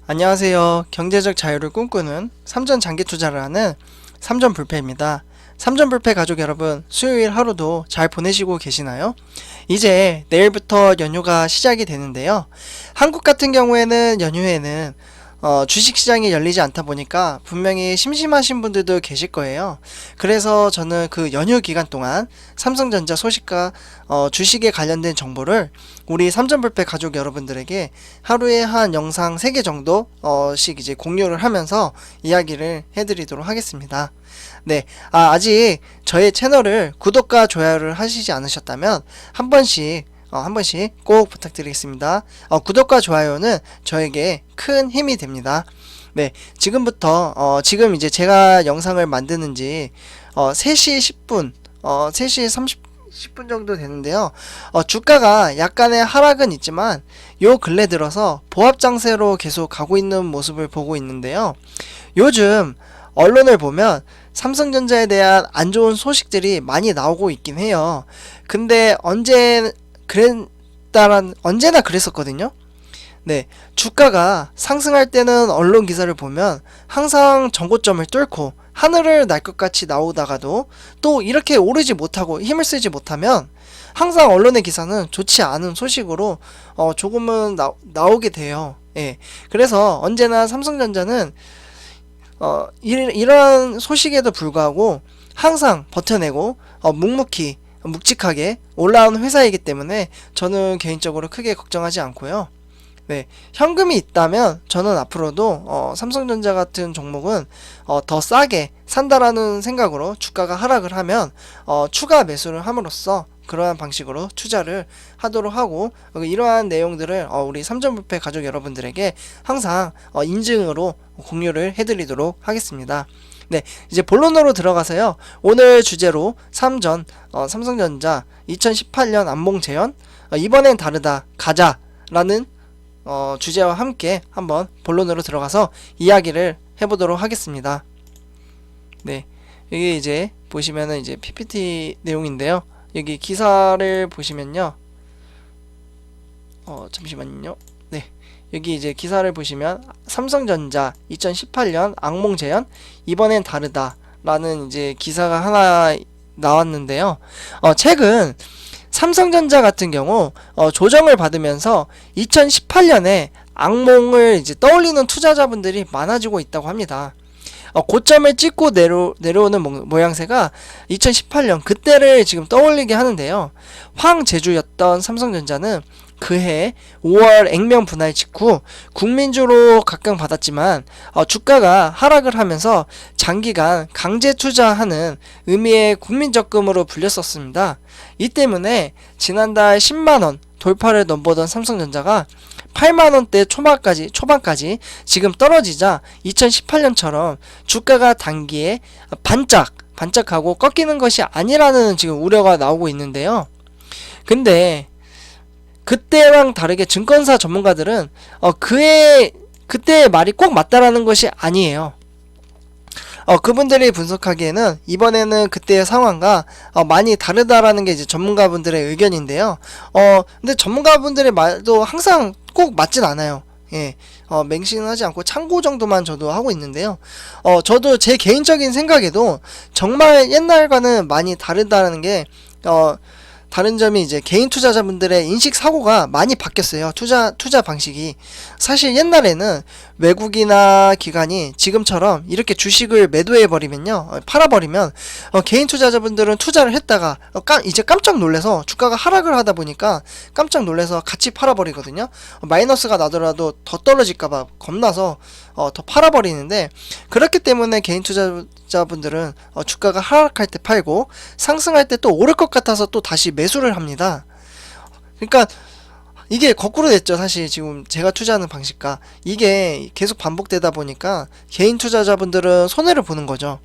안녕하세요. 경제적 자유를 꿈꾸는 삼전 장기 투자를 하는 삼전불패입니다. 삼전불패 가족 여러분, 수요일 하루도 잘 보내시고 계시나요? 이제 내일부터 연휴가 시작이 되는데요. 한국 같은 경우에는 연휴에는 주식시장이 열리지 않다 보니까 분명히 심심하신 분들도 계실 거예요. 그래서 저는 그 연휴 기간 동안 삼성전자 소식과 주식에 관련된 정보를 우리 삼전불패 가족 여러분들에게 하루에 한 영상 3개 정도씩 이제 공유를 하면서 이야기를 해드리도록 하겠습니다. 네, 아직 저의 채널을 구독과 좋아요를 하시지 않으셨다면 한 번씩 꼭 부탁드리겠습니다. 구독과 좋아요는 저에게 큰 힘이 됩니다. 네, 지금부터 지금 이제 제가 영상을 만드는지 3시 10분 3시 10분 정도 되는데요. 주가가 약간의 하락은 있지만 요 근래 들어서 보합장세로 계속 가고 있는 모습을 보고 있는데요. 요즘 언론을 보면 삼성전자에 대한 안 좋은 소식들이 많이 나오고 있긴 해요. 근데 언제나 그랬었거든요. 네, 주가가 상승할 때는 언론 기사를 보면 항상 전고점을 뚫고 하늘을 날 것 같이 나오다가도 또 이렇게 오르지 못하고 힘을 쓰지 못하면 항상 언론의 기사는 좋지 않은 소식으로 조금은 나오게 돼요. 예, 그래서 언제나 삼성전자는 이런 소식에도 불구하고 항상 버텨내고 묵직하게 올라온 회사이기 때문에 저는 개인적으로 크게 걱정하지 않고요. 네, 현금이 있다면 저는 앞으로도 삼성전자 같은 종목은 더 싸게 산다라는 생각으로 주가가 하락을 하면 추가 매수를 함으로써 그러한 방식으로 투자를 하도록 하고, 이러한 내용들을 우리 삼전불패 가족 여러분들에게 항상 인증으로 공유를 해드리도록 하겠습니다. 네, 이제 본론으로 들어가서요. 오늘 주제로 삼성전자 2018년 안봉재현 이번엔 다르다 가자라는 주제와 함께 한번 본론으로 들어가서 이야기를 해보도록 하겠습니다. 네, 여기 이제 보시면은 이제 PPT 내용인데요. 여기 기사를 보시면요. 잠시만요. 네, 여기 이제 기사를 보시면 삼성전자 2018년 악몽재현 이번엔 다르다 라는 이제 기사가 하나 나왔는데요. 최근 삼성전자 같은 경우 조정을 받으면서 2018년에 악몽을 이제 떠올리는 투자자분들이 많아지고 있다고 합니다. 고점을 찍고 내려오는 모양새가 2018년 그때를 지금 떠올리게 하는데요. 황제주였던 삼성전자는 그해 5월 액면 분할 직후 국민주로 각광받았지만 주가가 하락을 하면서 장기간 강제 투자하는 의미의 국민적금으로 불렸었습니다. 이 때문에 지난달 10만원 돌파를 넘보던 삼성전자가 8만원대 초반까지 지금 떨어지자 2018년처럼 주가가 단기에 반짝하고 꺾이는 것이 아니라는 지금 우려가 나오고 있는데요. 근데 그때랑 다르게 증권사 전문가들은 그때의 말이 꼭 맞다라는 것이 아니에요. 그분들이 분석하기에는 이번에는 그때의 상황과 많이 다르다라는 게 이제 전문가분들의 의견인데요. 근데 전문가분들의 말도 항상 꼭 맞진 않아요. 예, 맹신은 하지 않고 참고 정도만 저도 하고 있는데요. 저도 제 개인적인 생각에도 정말 옛날과는 많이 다르다는 게 다른 점이 이제 개인 투자자분들의 인식 사고가 많이 바뀌었어요. 투자 방식이. 사실 옛날에는 외국이나 기관이 지금처럼 이렇게 주식을 매도해버리면요, 팔아버리면 개인 투자자분들은 투자를 했다가 이제 깜짝 놀래서 주가가 하락을 하다 보니까 깜짝 놀래서 같이 팔아버리거든요. 마이너스가 나더라도 더 떨어질까봐 겁나서 더 팔아버리는데, 그렇기 때문에 개인 투자자분들은 주가가 하락할 때 팔고 상승할 때 또 오를 것 같아서 또 다시 매수를 합니다. 그러니까 이게 거꾸로 됐죠. 사실 지금 제가 투자하는 방식과 이게 계속 반복되다 보니까 개인 투자자분들은 손해를 보는 거죠.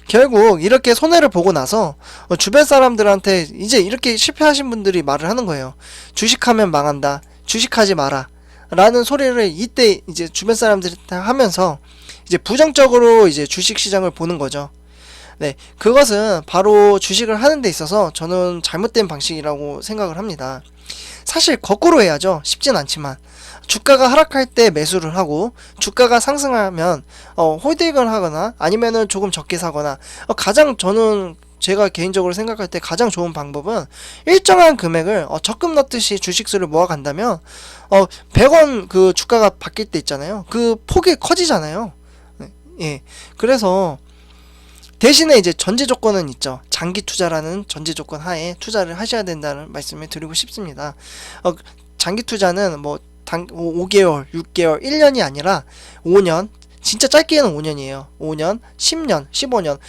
결국 이렇게 손해를 보고 나서 주변 사람들한테 이제 이렇게 실패하신 분들이 말을 하는 거예요. 주식하면 망한다, 주식하지 마라 라는 소리를 이때 이제 주변 사람들한테 하면서 이제 부정적으로 이제 주식시장을 보는 거죠. 네, 그것은 바로 주식을 하는 데 있어서 저는 잘못된 방식이라고 생각을 합니다. 사실 거꾸로 해야죠. 쉽진 않지만 주가가 하락할 때 매수를 하고 주가가 상승하면 홀딩을 하거나 아니면은 조금 적게 사거나 가장 저는 제가 개인적으로 생각할 때 가장 좋은 방법은 일정한 금액을 적금 넣듯이 주식수를 모아간다면 100원 그 주가가 바뀔 때 있잖아요. 그 폭이 커지잖아요. 예. 그래서 대신에 이제 전제 조건은 있죠. 장기 투자라는 전제 조건 하에 투자를 하셔야 된다는 말씀을 드리고 싶습니다. 장기 투자는 뭐 5개월, 6개월, 1년이 아니라 5년, 진짜 짧게는 5년이에요. 5년, 10년, 15년.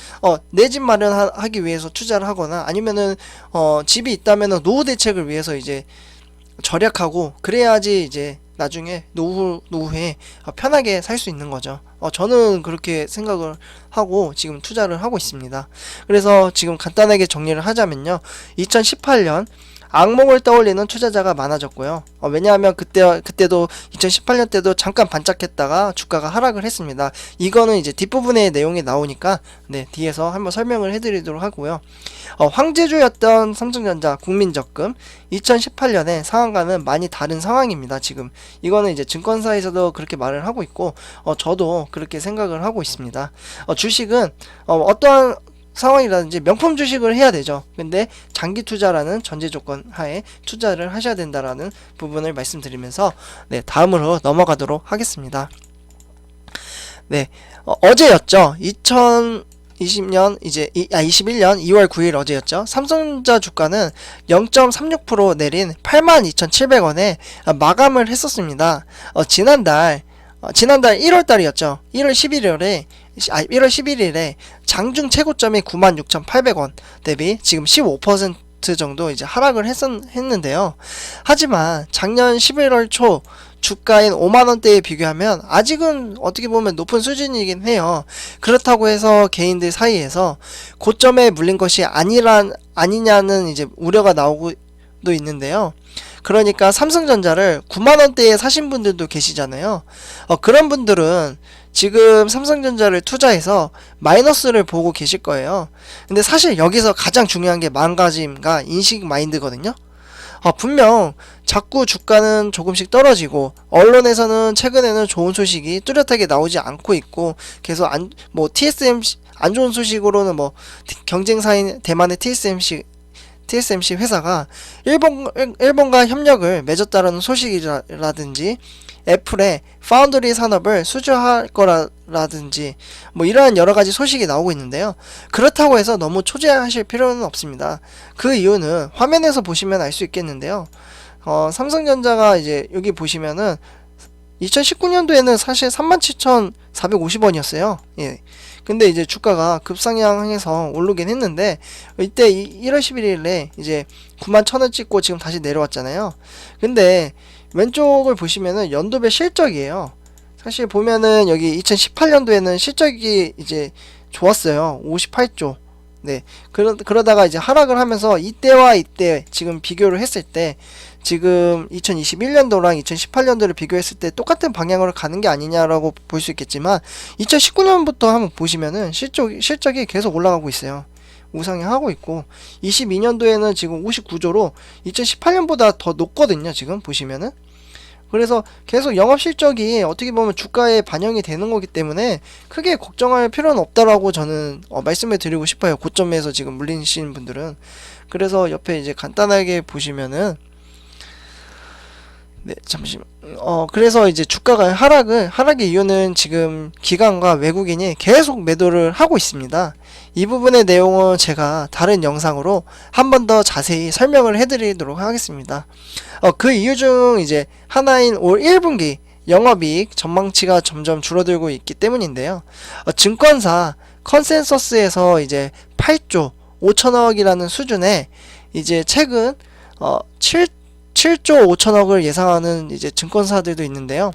내 집 마련하기 위해서 투자를 하거나 아니면은 집이 있다면은 노후 대책을 위해서 이제 절약하고 그래야지 이제 나중에 노후에 편하게 살 수 있는 거죠. 저는 그렇게 생각을 하고 지금 투자를 하고 있습니다. 그래서 지금 간단하게 정리를 하자면요. 2018년 악몽을 떠올리는 투자자가 많아졌고요. 왜냐하면 그때도 2018년 때도 잠깐 반짝했다가 주가가 하락을 했습니다. 이거는 이제 뒷부분의 내용이 나오니까 네, 뒤에서 한번 설명을 해드리도록 하고요. 황제주였던 삼성전자 국민적금 2018년에 상황과는 많이 다른 상황입니다. 지금 이거는 이제 증권사에서도 그렇게 말을 하고 있고 저도 그렇게 생각을 하고 있습니다. 주식은 어떠한 상황이라든지 명품 주식을 해야 되죠. 근데 장기 투자라는 전제 조건 하에 투자를 하셔야 된다라는 부분을 말씀드리면서 네, 다음으로 넘어가도록 하겠습니다. 네, 어제였죠. 2020년 21년 2월 9일 어제였죠. 삼성전자 주가는 0.36% 내린 82,700원에 마감을 했었습니다. 지난달 1월달이었죠. 1월 11일에 장중 최고점이 96,800원 대비 지금 15% 정도 이제 하락을 했는데요. 하지만 작년 11월 초 주가인 5만원대에 비교하면 아직은 어떻게 보면 높은 수준이긴 해요. 그렇다고 해서 개인들 사이에서 고점에 물린 것이 아니냐는 이제 우려가 나오고도 있는데요. 그러니까 삼성전자를 9만원대에 사신 분들도 계시잖아요. 그런 분들은 지금 삼성전자를 투자해서 마이너스를 보고 계실 거예요. 근데 사실 여기서 가장 중요한 게 마음가짐과 인식 마인드거든요. 분명 자꾸 주가는 조금씩 떨어지고 언론에서는 최근에는 좋은 소식이 뚜렷하게 나오지 않고 있고 계속 TSMC 안 좋은 소식으로는 경쟁사인 대만의 TSMC 회사가 일본과 협력을 맺었다라는 소식이라든지 애플의 파운드리 산업을 수주할 거라든지 이러한 여러가지 소식이 나오고 있는데요. 그렇다고 해서 너무 초조해하실 필요는 없습니다. 그 이유는 화면에서 보시면 알 수 있겠는데요. 삼성전자가 이제 여기 보시면은 2019년도에는 사실 37,450원이었어요. 예. 근데 이제 주가가 급상향해서 오르긴 했는데 이때 1월 11일에 이제 91,000원 찍고 지금 다시 내려왔잖아요. 근데 왼쪽을 보시면은 연도별 실적이에요. 사실 보면은 여기 2018년도에는 실적이 이제 좋았어요. 58조. 네. 그러다가 이제 하락을 하면서 이때와 이때 지금 비교를 했을 때 지금 2021년도랑 2018년도를 비교했을 때 똑같은 방향으로 가는 게 아니냐라고 볼 수 있겠지만 2019년부터 한번 보시면은 실적이 계속 올라가고 있어요. 우상향하고 있고 22년도에는 지금 59조로 2018년보다 더 높거든요. 지금 보시면은. 그래서 계속 영업실적이 어떻게 보면 주가에 반영이 되는 거기 때문에 크게 걱정할 필요는 없다라고 저는 말씀을 드리고 싶어요. 고점에서 지금 물리시는 분들은. 그래서 옆에 이제 간단하게 보시면은 네, 잠시만. 그래서 이제 주가가 하락의 이유는 지금 기관과 외국인이 계속 매도를 하고 있습니다. 이 부분의 내용은 제가 다른 영상으로 한 번 더 자세히 설명을 해드리도록 하겠습니다. 그 이유 중 이제 하나인 올 1분기 영업이익 전망치가 점점 줄어들고 있기 때문인데요. 증권사 컨센서스에서 이제 8조 5천억이라는 수준에 이제 최근 7조 5천억을 예상하는 이제 증권사들도 있는데요.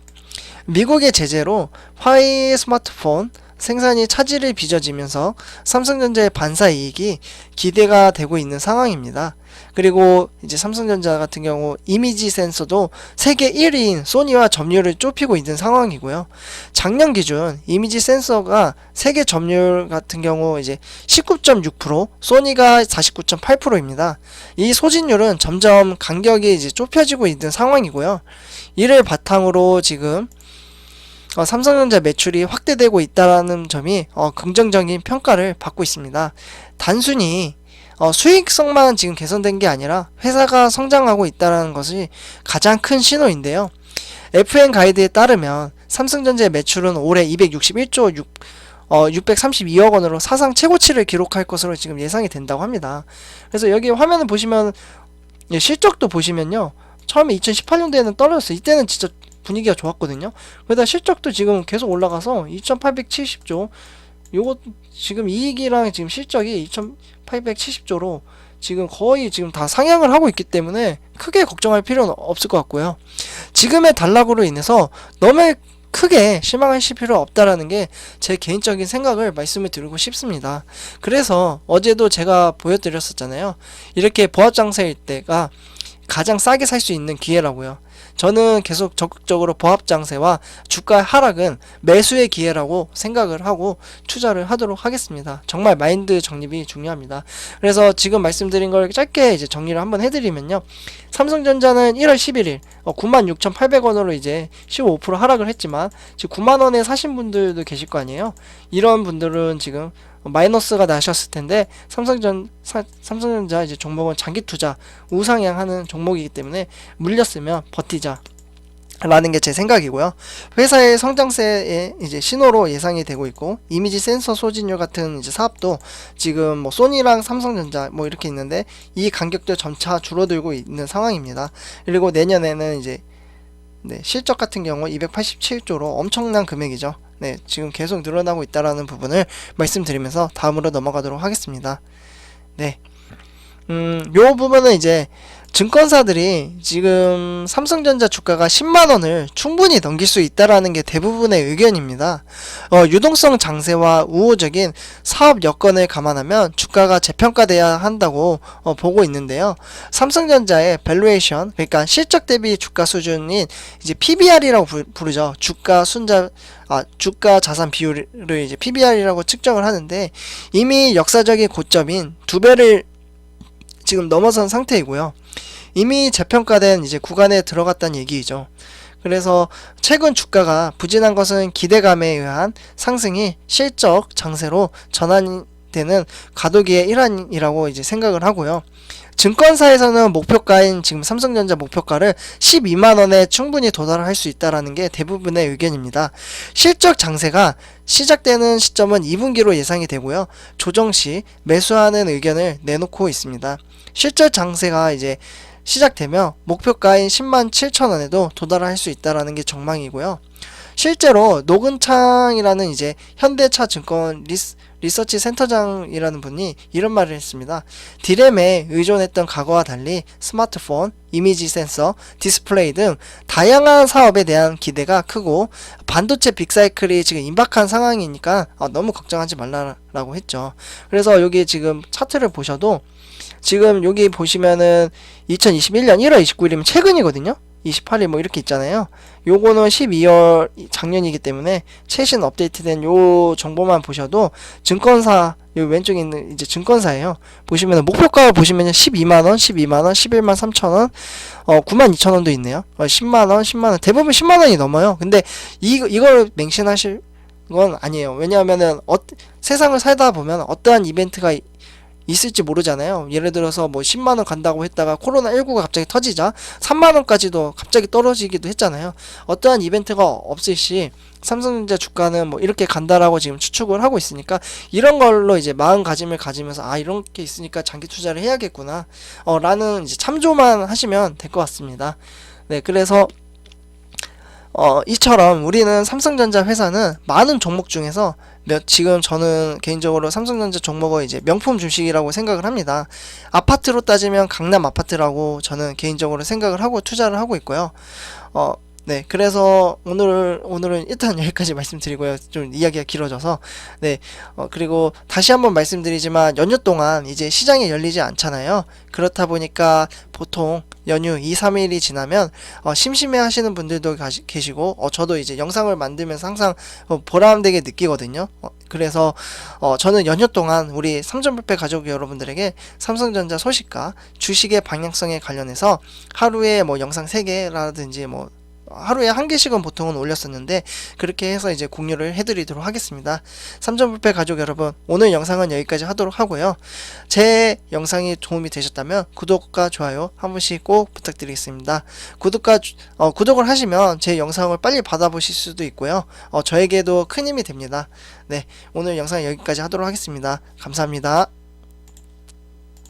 미국의 제재로 화웨이 스마트폰, 생산이 차질을 빚어지면서 삼성전자의 반사 이익이 기대가 되고 있는 상황입니다. 그리고 이제 삼성전자 같은 경우 이미지 센서도 세계 1위인 소니와 점유율을 좁히고 있는 상황이고요. 작년 기준 이미지 센서가 세계 점유율 같은 경우 이제 19.6%, 소니가 49.8%입니다. 이 소진율은 점점 간격이 이제 좁혀지고 있는 상황이고요. 이를 바탕으로 지금 삼성전자 매출이 확대되고 있다는 점이 긍정적인 평가를 받고 있습니다. 단순히 수익성만 지금 개선된 게 아니라 회사가 성장하고 있다는 것이 가장 큰 신호인데요. FN 가이드에 따르면 삼성전자의 매출은 올해 261조 632억 원으로 사상 최고치를 기록할 것으로 지금 예상이 된다고 합니다. 그래서 여기 화면을 보시면 실적도 보시면요. 처음에 2018년도에는 떨어졌어요. 이때는 진짜 분위기가 좋았거든요. 그러다 실적도 지금 계속 올라가서 2870조, 요거 지금 이익이랑 지금 실적이 2870조로 지금 거의 지금 다 상향을 하고 있기 때문에 크게 걱정할 필요는 없을 것 같고요. 지금의 단락으로 인해서 너무 크게 실망하실 필요 없다라는 게 제 개인적인 생각을 말씀을 드리고 싶습니다. 그래서 어제도 제가 보여드렸었잖아요. 이렇게 보합장세일 때가 가장 싸게 살 수 있는 기회라고요. 저는 계속 적극적으로 보합장세와 주가 하락은 매수의 기회라고 생각을 하고 투자를 하도록 하겠습니다. 정말 마인드 정립이 중요합니다. 그래서 지금 말씀드린 걸 짧게 이제 정리를 한번 해드리면요. 삼성전자는 1월 11일 96,800원으로 이제 15% 하락을 했지만 지금 9만원에 사신 분들도 계실 거 아니에요. 이런 분들은 지금 마이너스가 나셨을 텐데 삼성전자 이제 종목은 장기 투자 우상향하는 종목이기 때문에 물렸으면 버티자 라는 게 제 생각이고요. 회사의 성장세의 이제 신호로 예상이 되고 있고, 이미지 센서 소진율 같은 이제 사업도 지금 뭐 소니랑 삼성전자 뭐 이렇게 있는데 이 간격도 점차 줄어들고 있는 상황입니다. 그리고 내년에는 이제 실적 같은 경우 287조로 엄청난 금액이죠. 지금 계속 늘어나고 있다라는 부분을 말씀드리면서 다음으로 넘어가도록 하겠습니다. 요 부분은 이제 증권사들이 지금 삼성전자 주가가 10만원을 충분히 넘길 수 있다라는 게 대부분의 의견입니다. 유동성 장세와 우호적인 사업 여건을 감안하면 주가가 재평가돼야 한다고 보고 있는데요. 삼성전자의 밸류에이션, 그러니까 실적 대비 주가 수준인 이제 PBR이라고 부르죠. 주가 자산 비율을 이제 PBR이라고 측정을 하는데 이미 역사적인 고점인 2배를 지금 넘어선 상태이고요. 이미 재평가된 이제 구간에 들어갔다는 얘기죠. 그래서 최근 주가가 부진한 것은 기대감에 의한 상승이 실적 장세로 전환되는 과도기의 일환이라고 이제 생각을 하고요. 증권사에서는 목표가인 지금 삼성전자 목표가를 12만원에 충분히 도달할 수 있다는 게 대부분의 의견입니다. 실적 장세가 시작되는 시점은 2분기로 예상이 되고요. 조정 시 매수하는 의견을 내놓고 있습니다. 실적 장세가 이제 시작되면 목표가인 107,000원에도 도달할 수 있다는 게 전망이고요. 실제로 노근창이라는 이제 현대차 증권 리서치 센터장이라는 분이 이런 말을 했습니다. 디램에 의존했던 과거와 달리 스마트폰, 이미지 센서, 디스플레이 등 다양한 사업에 대한 기대가 크고 반도체 빅사이클이 지금 임박한 상황이니까 너무 걱정하지 말라라고 했죠. 그래서 여기 지금 차트를 보셔도 지금 여기 보시면은 2021년 1월 29일이면 최근이거든요. 28일 뭐 이렇게 있잖아요. 요거는 12월 작년이기 때문에 최신 업데이트된 요 정보만 보셔도 증권사 요 왼쪽에 있는 이제 증권사예요. 보시면은 목표가 보시면은 12만원, 12만원, 11만 3천원, 9만 2천원도 있네요. 10만원, 10만원 대부분 10만원이 넘어요. 근데 이걸 맹신하실 건 아니에요. 왜냐하면은 세상을 살다 보면 어떠한 이벤트가 있을지 모르잖아요. 예를 들어서 뭐 10만원 간다고 했다가 코로나19가 갑자기 터지자 3만원까지도 갑자기 떨어지기도 했잖아요. 어떠한 이벤트가 없을 시 삼성전자 주가는 뭐 이렇게 간다라고 지금 추측을 하고 있으니까 이런 걸로 이제 마음가짐을 가지면서 이런 게 있으니까 장기 투자를 해야겠구나 라는 이제 참조만 하시면 될 것 같습니다. 그래서 이처럼 우리는 삼성전자 회사는 많은 종목 중에서 지금 저는 개인적으로 삼성전자 종목을 이제 명품 주식이라고 생각을 합니다. 아파트로 따지면 강남 아파트라고 저는 개인적으로 생각을 하고 투자를 하고 있고요. 네, 그래서 오늘은 일단 여기까지 말씀드리고요. 좀 이야기가 길어져서. 네, 그리고 다시 한번 말씀드리지만 연휴 동안 이제 시장이 열리지 않잖아요. 그렇다 보니까 보통 연휴 2, 3일이 지나면 심심해 하시는 분들도 계시고, 저도 이제 영상을 만들면서 항상 보람되게 느끼거든요. 그래서 저는 연휴 동안 우리 삼성불패 가족 여러분들에게 삼성전자 소식과 주식의 방향성에 관련해서 하루에 뭐 영상 3개라든지 뭐 하루에 한 개씩은 보통은 올렸었는데 그렇게 해서 이제 공유를 해드리도록 하겠습니다. 삼점불패 가족 여러분, 오늘 영상은 여기까지 하도록 하고요. 제 영상이 도움이 되셨다면 구독과 좋아요 한 번씩 꼭 부탁드리겠습니다. 구독을 하시면 제 영상을 빨리 받아보실 수도 있고요. 저에게도 큰 힘이 됩니다. 네, 오늘 영상 여기까지 하도록 하겠습니다. 감사합니다.